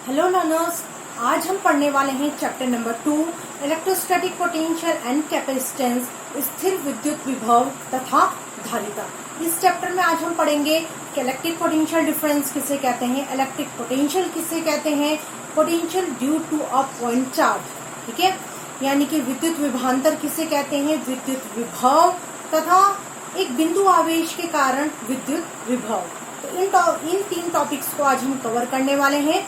Hello learners, आज हम पढ़ने वाले हैं chapter number 2 electrostatic potential and capacitance, स्थिर विद्युत विभव तथा धारिता। इस चैप्टर में आज हम पढ़ेंगे कि इलेक्ट्रिक पोटेंशियल डिफरेंस किसे कहते हैं, इलेक्ट्रिक पोटेंशियल किसे कहते हैं, potential due to a point charge, ठीक है, यानी कि विद्युत विभवांतर किसे कहते हैं, विद्युत विभव तथा एक बिंदु आवेश के कारण विद्युत विभव। तो इन तीन टॉपिक्स को आज हम कवर करने वाले हैं।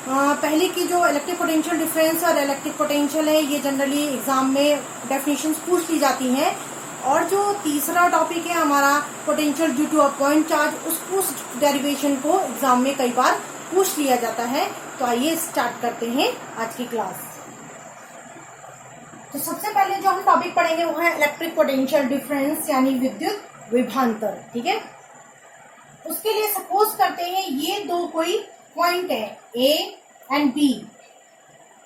पहले की जो इलेक्ट्रिक पोटेंशियल डिफरेंस और इलेक्ट्रिक पोटेंशियल है, ये जनरली एग्जाम में डेफिनेशंस पूछ ली जाती हैं। और जो तीसरा टॉपिक है हमारा potential due to a point charge, उस डेरिवेशन को एग्जाम में कई बार पूछ लिया जाता है। तो आइए स्टार्ट करते हैं आज की क्लास। तो सबसे पहले जो हम टॉपिक पढ़ेंगे वो है इलेक्ट्रिक पोटेंशियल डिफरेंस यानी विद्युत विभवांतर, ठीक है। उसके लिए सपोज करते हैं ये दो कोई पॉइंट है ए एंड बी।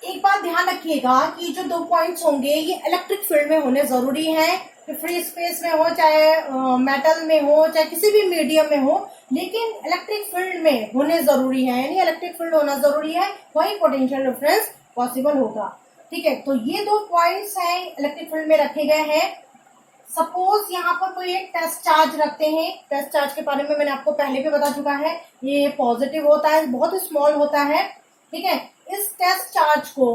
एक बात ध्यान रखिएगा कि जो दो पॉइंट्स होंगे ये इलेक्ट्रिक फील्ड में होने जरूरी है, फ्री स्पेस में हो, चाहे मेटल में हो, चाहे किसी भी मीडियम में हो, लेकिन इलेक्ट्रिक फील्ड में होने जरूरी है, यानी इलेक्ट्रिक फील्ड होना जरूरी है, वही पोटेंशियल डिफरेंस पॉसिबल होगा, ठीक है। तो ये दो पॉइंट्स हैं इलेक्ट्रिक फील्ड में रखे गए हैं। सपोज यहाँ पर कोई एक टेस्ट चार्ज रखते हैं। टेस्ट चार्ज के बारे में मैंने आपको पहले भी बता चुका है, ये पॉजिटिव होता है, बहुत स्मॉल होता है, ठीक है। इस टेस्ट चार्ज को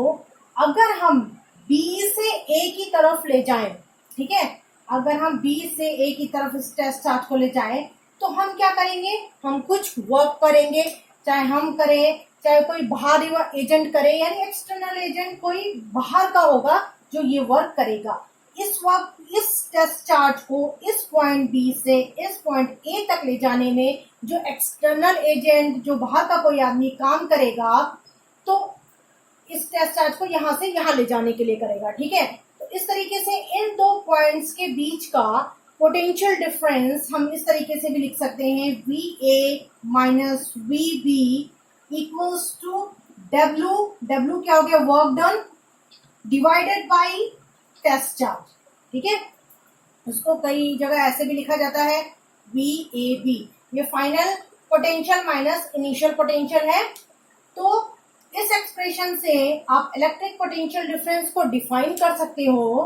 अगर हम बी से ए की तरफ ले जाएं, ठीक है, अगर हम बी से ए की तरफ इस टेस्ट चार्ज को ले जाएं तो हम क्या करेंगे, हम कुछ वर्क करेंगे, चाहे हम करें चाहे कोई बाहरी एजेंट करे, यानी एक्सटर्नल एजेंट कोई बाहर का होगा जो ये वर्क करेगा। इस वक्त इस टेस्ट चार्ज को इस पॉइंट बी से इस पॉइंट ए तक ले जाने में जो एक्सटर्नल एजेंट, जो बाहर का कोई आदमी काम करेगा, तो इस टेस्ट चार्ज को यहां से यहां ले जाने के लिए करेगा, ठीक है। तो इस तरीके से इन दो पॉइंट्स के बीच का पोटेंशियल डिफरेंस हम इस तरीके से भी लिख सकते हैं, V A minus V B equals to W, W क्या हो गया, work done, divided by test charge, ठीक है। उसको कई जगह ऐसे भी लिखा जाता है वी ए बी, ये final potential minus initial potential है। तो इस एक्सप्रेशन से आप इलेक्ट्रिक पोटेंशियल डिफरेंस को डिफाइन कर सकते हो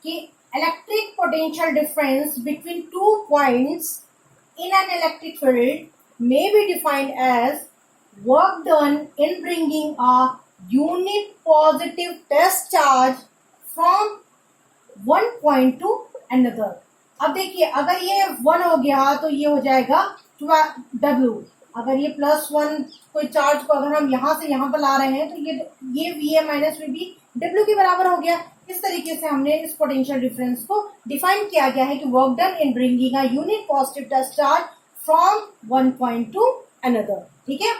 कि electric potential difference between two points in an electric field may be defined as work done in bringing a unit positive test charge from one point to another। अब देखिए, अगर ये 1 हो गया तो ये हो जाएगा W। अगर ये +1 कोई चार्ज को अगर हम यहाँ से यहाँ पर ला रहे हैं तो ये V A minus V B W के बराबर हो गया। इस तरीके से हमने इस पोटेंशियल डिफरेंस को डिफाइन किया गया है कि work done in bringing a unit positive test charge from one point to another, ठीक है।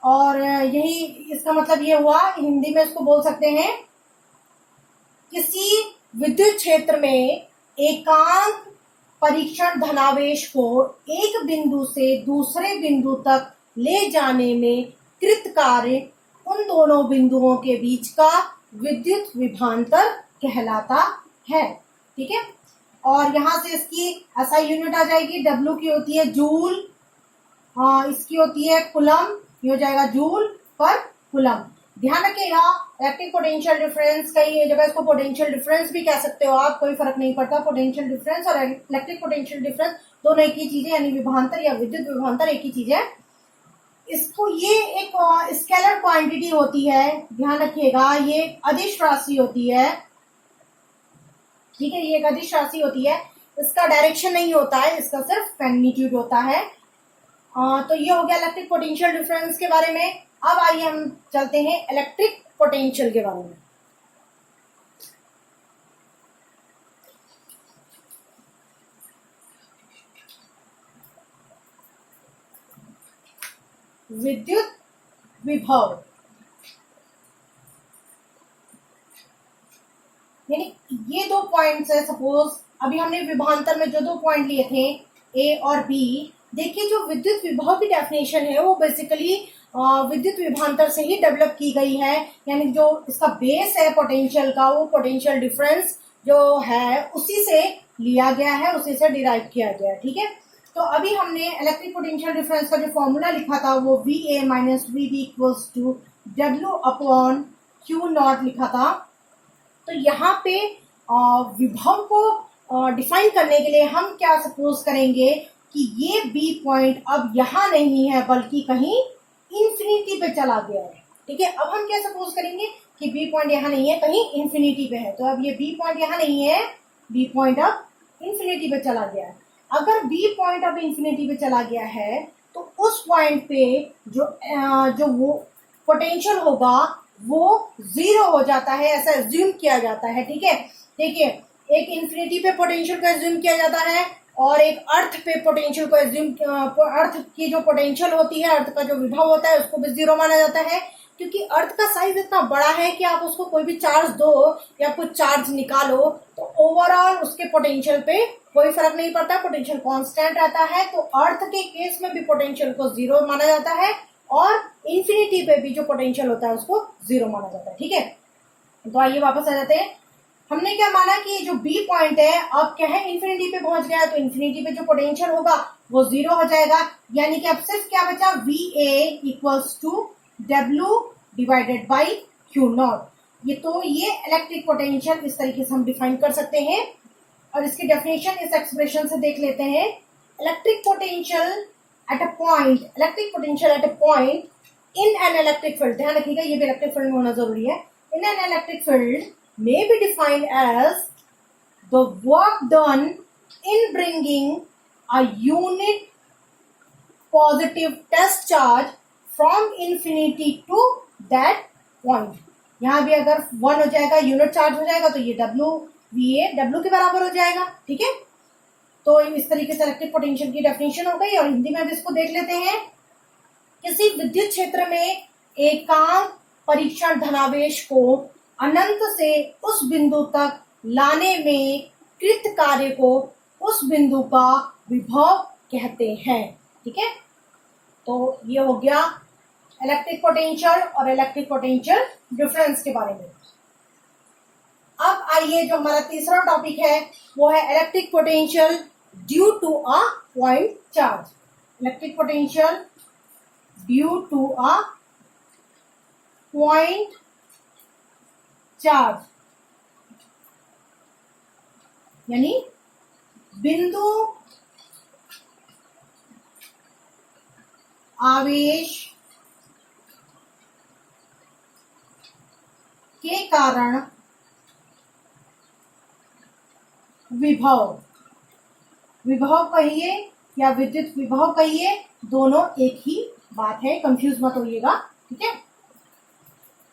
और यही इसका मतलब ये हुआ, हिंदी में इसको बोल सकते हैं, किसी विद्युत क्षेत्र में एकांक परीक्षण धनावेश को एक बिंदु से दूसरे बिंदु तक ले जाने में कृत कार्य उन दोनों बिंदुओं के बीच का विद्युत विभवांतर कहलाता है, ठीक है। और यहां से इसकी ऐसा यूनिट आ जाएगी, डब्ल्यू की होती है जूल, इसकी होती है कुलम, ये हो जाएगा जूल पर कुलम। ध्यान रखिएगा, इलेक्ट्रिक पोटेंशियल डिफरेंस, कई जगह इसको पोटेंशियल डिफरेंस भी कह सकते हो आप, कोई फर्क नहीं पड़ता। पोटेंशियल डिफरेंस और इलेक्ट्रिक पोटेंशियल डिफरेंस दोनों एक ही चीज है, यानी विभवांतर या विद्युत विभवांतर एक ही चीज है। इसको ये एक स्केलर क्वांटिटी होती है, ध्यान रखिएगा, ये अदिश राशि होती है, ठीक है, ये एक अदिश राशि होती है। इसका डायरेक्शन नहीं होता है, इसका सिर्फ मैग्नीट्यूड होता है। तो ये हो गया इलेक्ट्रिक पोटेंशियल डिफरेंस के बारे में। अब आइए हम चलते हैं इलेक्ट्रिक पोटेंशियल के बारे में। विद्युत विभव, यानी ये दो पॉइंट्स है। सपोज अभी हमने विभवांतर में जो दो पॉइंट लिए थे ए और बी, देखिए जो विद्युत विभव की डेफिनेशन है वो बेसिकली विद्युत विभवांतर से ही डेवलप की गई है, यानी जो इसका बेस है पोटेंशियल का, वो पोटेंशियल डिफरेंस जो है उसी से लिया गया है, उसी से डिराइव किया गया है, ठीक है। तो अभी हमने इलेक्ट्रिक पोटेंशियल डिफरेंस का जो फॉर्मूला लिखा था वो VA minus VB equals to W upon Q not लिखा था। तो यहाँ पे विभव को डिफाइन करने के लिए हम क्या सपोज करेंगे कि ये B पॉइंट अब यहाँ नहीं है बल्कि कहीं इंफिनिटी पे चला गया है। ठीक है, अब हम क्या सपोज करेंगे कि B पॉइंट यहाँ नहीं है, कहीं इंफिनिटी पे है। तो अब ये B पॉइंट यहाँ नहीं है, B पॉइंट अब इंफिनिटी पे चला गया है। अगर B पॉइंट अब इंफिनिटी पे चला गया है तो उस पॉइंट पे जो वो पोटेंशियल होगा वो 0 हो जाता है, ऐसा एज्यूम किया जाता है। ठीक है, देखिए एक इंफिनिटी पे पोटेंशियल को एज्यूम किया जाता है और एक अर्थ पे पोटेंशियल को एज्यूम, अर्थ की जो पोटेंशियल होती है, अर्थ का जो विभव होता है उसको भी 0 माना जाता है, क्योंकि अर्थ का साइज इतना बड़ा है कि आप उसको कोई भी चार्ज दो या कुछ चार्ज निकालो तो ओवरऑल उसके पोटेंशियल पे कोई फर्क नहीं पड़ता, पोटेंशियल कांस्टेंट रहता है। तो अर्थ के केस में भी पोटेंशियल को 0 माना जाता है और इंफिनिटी पे भी जो पोटेंशियल होता है उसको 0 माना जाता है। ठीक है, तो आइए वापस आ जाते हैं। हमने क्या माना कि जो B पॉइंट है अब क्या है, इंफिनिटी पे पहुंच गया, तो इंफिनिटी पे जो पोटेंशियल होगा वो 0 हो जाएगा, यानी कि अब सिर्फ क्या बचा, VA equals to W divided by Q not. ये इलेक्ट्रिक पोटेंशियल इस तरीके से हम डिफाइन कर सकते हैं और इसकी डेफिनेशन इस एक्सप्रेशन से देख लेते हैं। Electric potential at a point in an electric field, ध्यान रखिएगा ये भी इलेक्ट्रिक फील्ड में होना जरूरी है, in an electric field may be defined as the work done in bringing a unit positive test charge from infinity to that point। यहाँ भी अगर 1 हो जाएगा, यूनिट चार्ज हो जाएगा, तो ये VA W के बराबर हो जाएगा। ठीक है, तो इस तरीके से इलेक्ट्रिक पोटेंशियल की डेफिनेशन हो गई और हिंदी में भी इसको देख लेते हैं। किसी विद्युत क्षेत्र में एकांक परीक्षण धनावेश को अनंत से उस बिंदु तक लाने में कृत कार्य को उस बिंदु का विभव कहते हैं। ठीक है, तो ये हो गया इलेक्ट्रिक पोटेंशियल और इलेक्ट्रिक पोटेंशियल डिफरेंस के बारे में। अब आइए जो हमारा तीसरा टॉपिक है वो है electric potential due to a point charge. Electric potential due to a point charge, यानी बिंदु आवेश के कारण विभव कहिए या विद्युत विभव कहिए, दोनों एक ही बात है, कंफ्यूज मत होइएगा। ठीक है,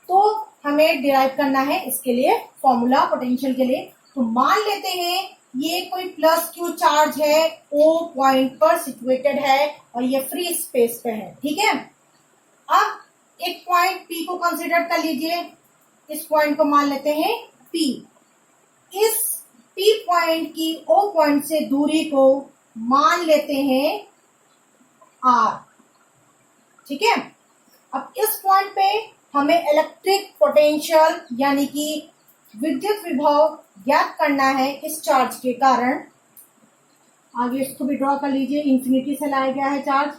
तो हमें डिराइव करना है इसके लिए फॉर्मूला पोटेंशियल के लिए। तो मान लेते हैं ये कोई प्लस Q चार्ज है, O पॉइंट पर सिचुएटेड है और ये फ्री स्पेस पे है। ठीक है, अब एक पॉइंट P को कंसीडर कर लीजिए, इस पॉइंट को मान लेते हैं P। इस P पॉइंट की O पॉइंट से दूरी को मान लेते हैं R। ठीक है, अब इस पॉइंट पे हमें इलेक्ट्रिक पोटेंशियल यानी कि विद्युत विभव ज्ञात करना है इस चार्ज के कारण। आगे इसको भी ड्रॉ कर लीजिए, इंफिनिटी से लाया गया है चार्ज।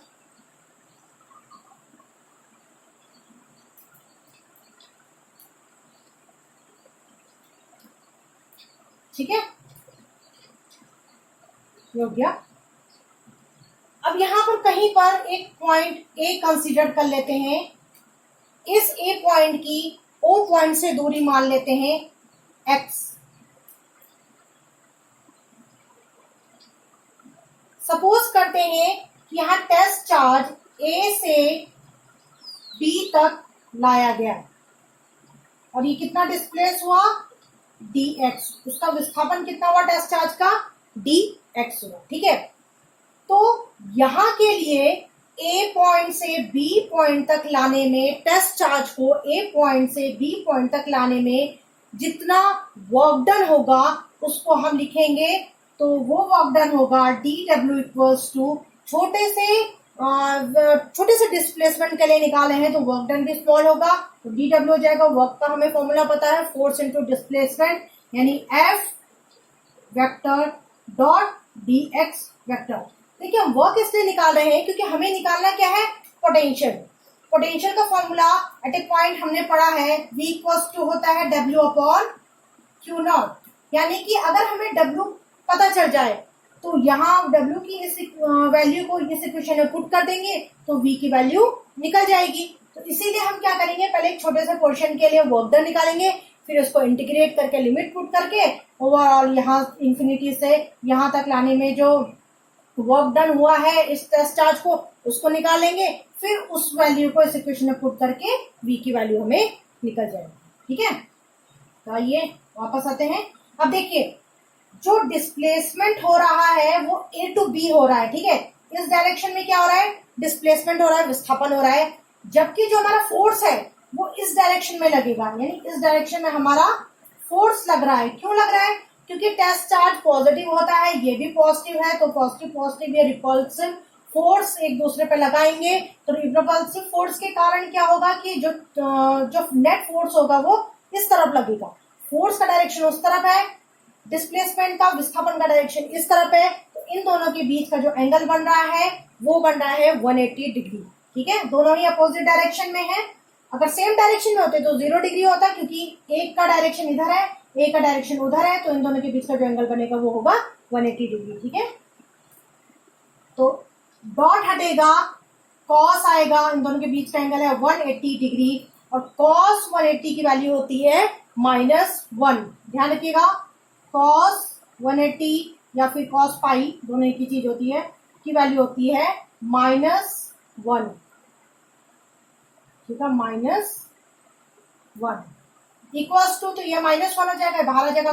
ठीक है, हो गया। अब यहां पर कहीं पर एक पॉइंट A कंसीडर कर लेते हैं, इस A पॉइंट की O पॉइंट से दूरी मान लेते हैं X। सपोज करते हैं कि यहां टेस्ट चार्ज A से B तक लाया गया और ये कितना डिस्प्लेस हुआ, dx। उसका विस्थापन कितना हुआ टेस्ट चार्ज का, dx हुआ। ठीक है, तो यहां के लिए A पॉइंट से B पॉइंट तक लाने में, टेस्ट चार्ज को A पॉइंट से B पॉइंट तक लाने में जितना वर्क डन होगा उसको हम लिखेंगे, तो वो वर्क डन होगा dw इक्वल्स टू छोटे से डिस्प्लेसमेंट के लिए निकाले हैं तो वर्क डन भी स्मॉल होगा, तो dw हो जाएगा। वर्क का हमें फॉर्मूला पता है, फोर्स इंटू डिस्प्लेसमेंट, यानी F vector dot dx vector. देखिए हम वर्क इसलिए निकाल रहे हैं क्योंकि हमें निकालना क्या है, पोटेंशियल। पोटेंशियल का फॉर्मूला एट ए पॉइंट हमने पढ़ा है, V इक्वल्स टू होता है W अपॉन क्यू नॉट। यानी कि अगर हमें W पता चल जाए तो यहाँ W की इस वैल्यू को इस इक्वेशन में पुट कर देंगे तो V की वैल्यू निकल जाएगी। तो इसीलिए हम क्या करेंगे, पहले एक छोटे से पोर्शन के लिए वर्क डन निकालेंगे, फिर उसको इंटीग्रेट करके लिमिट पुट करके ओवरऑल यहाँ इंफिनिटी से यहाँ तक लाने में जो वर्क डन हुआ है इस टेस्ट चार्ज को, उसको निकालेंगे, फिर उस वैल्यू को इस इक्वेशन में पुट करके V की वैल्यू हमें निकल जाएगी। ठीक है, तो आइए वापस आते हैं। अब देखिए जो डिस्प्लेसमेंट हो रहा है वो A टू B हो रहा है। ठीक है, इस डायरेक्शन में क्या हो रहा है, डिस्प्लेसमेंट हो रहा है, विस्थापन हो रहा है, जबकि जो हमारा फोर्स है वो इस डायरेक्शन में लगेगा, यानी इस डायरेक्शन में हमारा फोर्स लग रहा है। क्यों लग रहा है, क्योंकि टेस्ट चार्ज पॉजिटिव होता है, ये भी पॉजिटिव है, तो पॉजिटिव पॉजिटिव ये रिपल्सिव फोर्स एक दूसरे पे लगाएंगे, तो रिपल्सिव फोर्स के कारण क्या होगा कि जो नेट फोर्स होगा वो इस तरफ लगेगा। फोर्स का डायरेक्शन उस तरफ है, डिस्प्लेसमेंट का विस्थापन का डायरेक्शन इस तरफ है, तो इन दोनों के बीच का जो एंगल बन रहा है वो बन रहा है 180 डिग्री। ठीक है, दोनों ही अपोजिट डायरेक्शन में है। अगर सेम डायरेक्शन में होते तो 0 डिग्री होता, क्योंकि एक का डायरेक्शन इधर है, एक का डायरेक्शन उधर है, तो इन दोनों के बीच का जो एंगल बनेगा वो होगा 180 डिग्री। ठीक है, तो डॉट हटेगा, कॉस आएगा, इन दोनों के बीच का एंगल है 180 डिग्री, और कॉस 180 की वैल्यू होती है -1। ध्यान रखिएगा, कॉस 180 या फिर कॉस पाई, दोनों एक ही चीज होती है, की वैल्यू होती है -1। ठीक है, -1 इक्वल्स टू, तो ये -1 हो जाएगा, बाहर आ जाएगा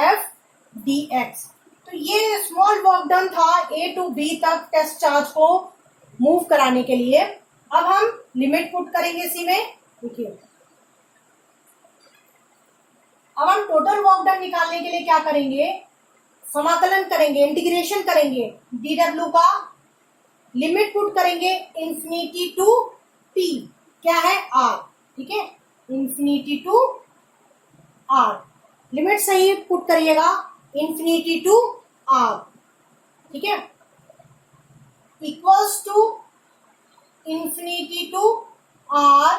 -f/dx। तो ये स्मॉल वर्क डन था A टू B तक टेस्ट चार्ज को मूव कराने के लिए। अब हम लिमिट पुट करेंगे इसी में। देखिए अब हम टोटल वर्क डन निकालने के लिए क्या करेंगे, समाकलन करेंगे, इंटीग्रेशन करेंगे, dw का लिमिट पुट करेंगे इंफिनिटी टू P, क्या है R। ठीक है, इंफिनिटी टू R, लिमिट सही पुट करिएगा, इंफिनिटी टू R। ठीक है, equals to infinity to R,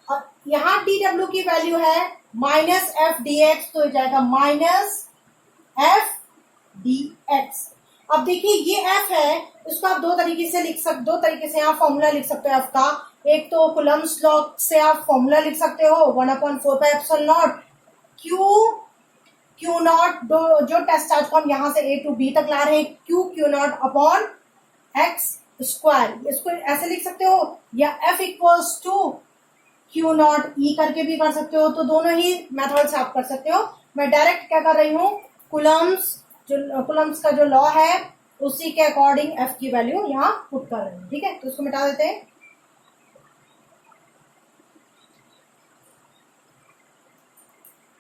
और यहां dw की वैल्यू है -f/dx, तो हो जाएगा -f/dx। अब देखिए ये f है, इसको आप दो तरीके से आप फॉर्मूला लिख सकते हो f का। एक तो कूलम्ब्स लॉ से आप फॉर्मूला लिख सकते हो 1/4πε0 क्यू नॉट, जो टेस्ट चार्ज को हम यहाँ से A टू B तक ला रहे हैं, q naught upon x square, इसको ऐसे लिख सकते हो, या f equals to q naught E करके भी कर सकते हो। तो दोनों ही मेथड से आप कर सकते हो। मैं डायरेक्ट क्या कर रही हूँ, कूलम्ब्स का जो लॉ है उसी के अकॉर्डिंग f की वैल्यू यहाँ पुट कर रही हूँ। ठीक है, तो इसको मिटा देते हैं।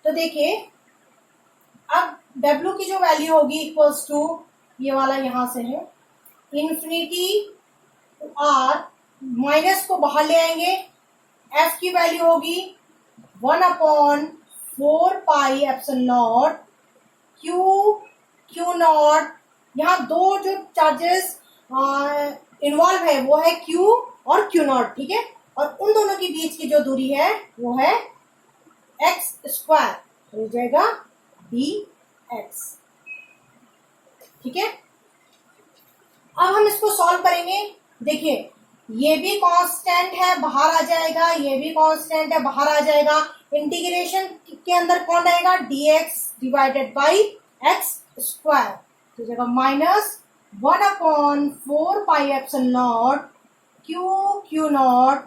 तो देखिए अब W की जो वैल्यू होगी इक्वल्स टू, ये वाला यहां से है, इंफिनिटी R, माइनस को बाहर ले आएंगे, F की वैल्यू होगी 1/4πε0 क्यू नॉट। यहाँ दो जो चार्जेस इन्वॉल्व है वो है Q और Q नॉट। ठीक है, और उन दोनों के बीच की जो दूरी है वो है x स्क्वायर, हो जाएगा dx। ठीक है, अब हम इसको सॉल्व करेंगे। देखिए ये भी कांस्टेंट है, बाहर आ जाएगा, ये भी कांस्टेंट है, बाहर आ जाएगा। इंटीग्रेशन के अंदर कौन रहेगा, dx divided by x square, तो जाएगा -1/4πε0 q naught,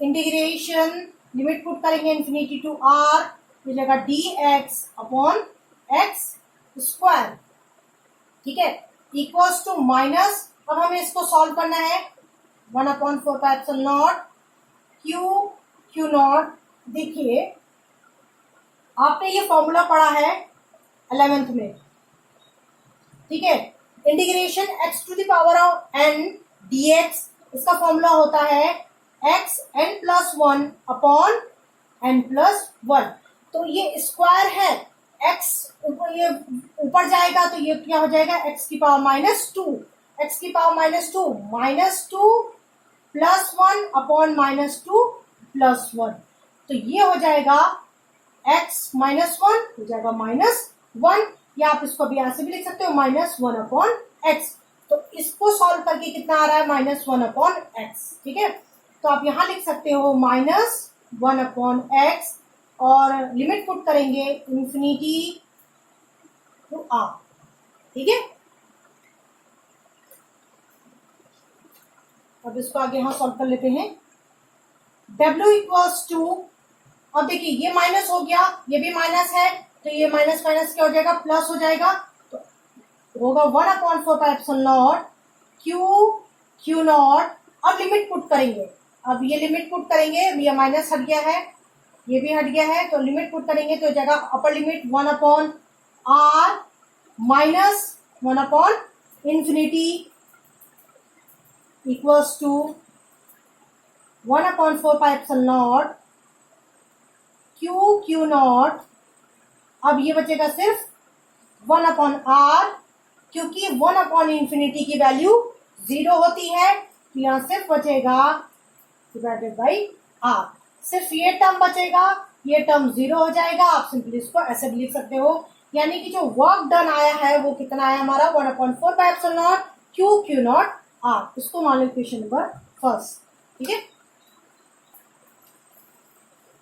integration limit put करेंगे इंफिनिटी टू R, तो जाएगा dx अपॉन x स्क्वायर। ठीक है, इक्वल्स टू माइनस, अब हमें इसको सॉल्व करना है 1/4πε0 क्यू नॉट। देखिए आपने ये फॉर्मूला पढ़ा है 11th में। ठीक है, integration x to the power of n dx, इसका फॉर्मूला होता है x n+1 अपॉन n+1। तो ये स्क्वायर है x ये ऊपर जाएगा तो ये क्या हो जाएगा, x की पावर -2, x की पावर -2 +1 अपॉन -2 +1, तो ये हो जाएगा x -1 हो जाएगा -1, या आप इसको भी ऐसे भी लिख सकते हो -1 अपॉन x। तो इसको सॉल्व करके कितना आ रहा है, -1 अपॉन x, ठीक है। तो आप यहां लिख सकते हो -1 अपॉन x, और लिमिट पुट करेंगे इंफिनिटी टू r, ठीक है। अब इसको आगे यहां सॉल्व कर लेते हैं। w इक्वल्स टू, अब देखिए ये माइनस हो गया, ये भी माइनस है, तो ये माइनस माइनस क्या हो जाएगा, प्लस हो जाएगा, तो होगा 1/4 क्यू नॉट। अब लिमिट पुट करेंगे, अब ये लिमिट पुट करेंगे, ये माइनस हट गया है, ये भी हट गया है, तो लिमिट पुट करेंगे तो हो जाएगा upper limit 1/r minus 1/∞ equals to 1/4 Q not. अब ये बचेगा सिर्फ 1/r, क्योंकि 1/∞ की वैल्यू 0 होती है, तो यहां सिर्फ बचेगा डिवाइडेड बाई r, सिर्फ ये टर्म बचेगा, ये टर्म 0 हो जाएगा। आप सिंपली इसको ऐसे भी लिख सकते हो, यानी कि जो वर्क डन आया है वो कितना आया हमारा, 1/4 क्यू नॉट r। इसको मान लो क्वेश्चन नंबर फर्स्ट, ठीक है।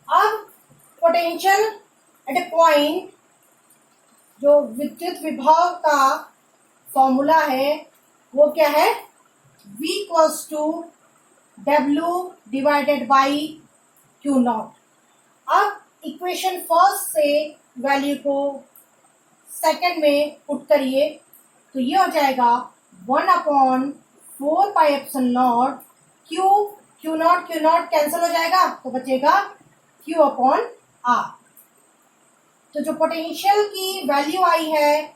अब पोटेंशियल एट ए पॉइंट, जो विद्युत विभव का फॉर्मूला है वो क्या है, V equals to W divided by Q not. अब इक्वेशन फर्स्ट से वैल्यू को सेकंड में पुट करिए, तो ये हो जाएगा 1/4 क्यू नॉट कैंसिल हो जाएगा, तो बचेगा Q/R। तो जो पोटेंशियल की वैल्यू आई है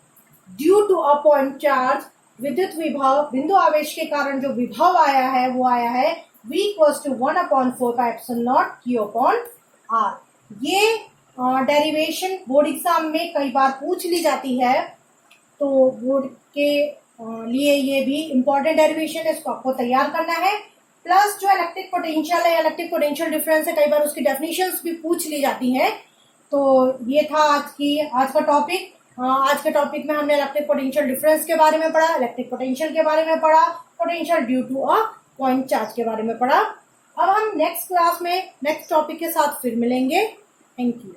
due to a point charge, विद्युत विभव बिंदु आवेश के कारण जो विभव आया है वो आया है V इक्वल्स टू 1/4 Q/R। ये डेरिवेशन बोर्ड एग्जाम में कई बार पूछ ली जाती है, तो बोर्ड के लिए ये भी इम्पोर्टेंट डेरिवेशन है, इसको आपको तैयार करना है। प्लस जो इलेक्ट्रिक पोटेंशियल है, इलेक्ट्रिक पोटेंशियल डिफरेंस है, कई बार उसकी डेफिनेशंस भी पूछ ली जाती हैं। तो ये था आज का टॉपिक। आज के टॉपिक में हमने इलेक्ट्रिक पोटेंशियल डिफरेंस के बारे में पढ़ा, इलेक्ट्रिक पोटेंशियल के बारे में पढ़ा, potential due to a point charge के बारे में पढ़ा। अब हम नेक्स्ट क्लास में नेक्स्ट टॉपिक के साथ फिर मिलेंगे। Thank you.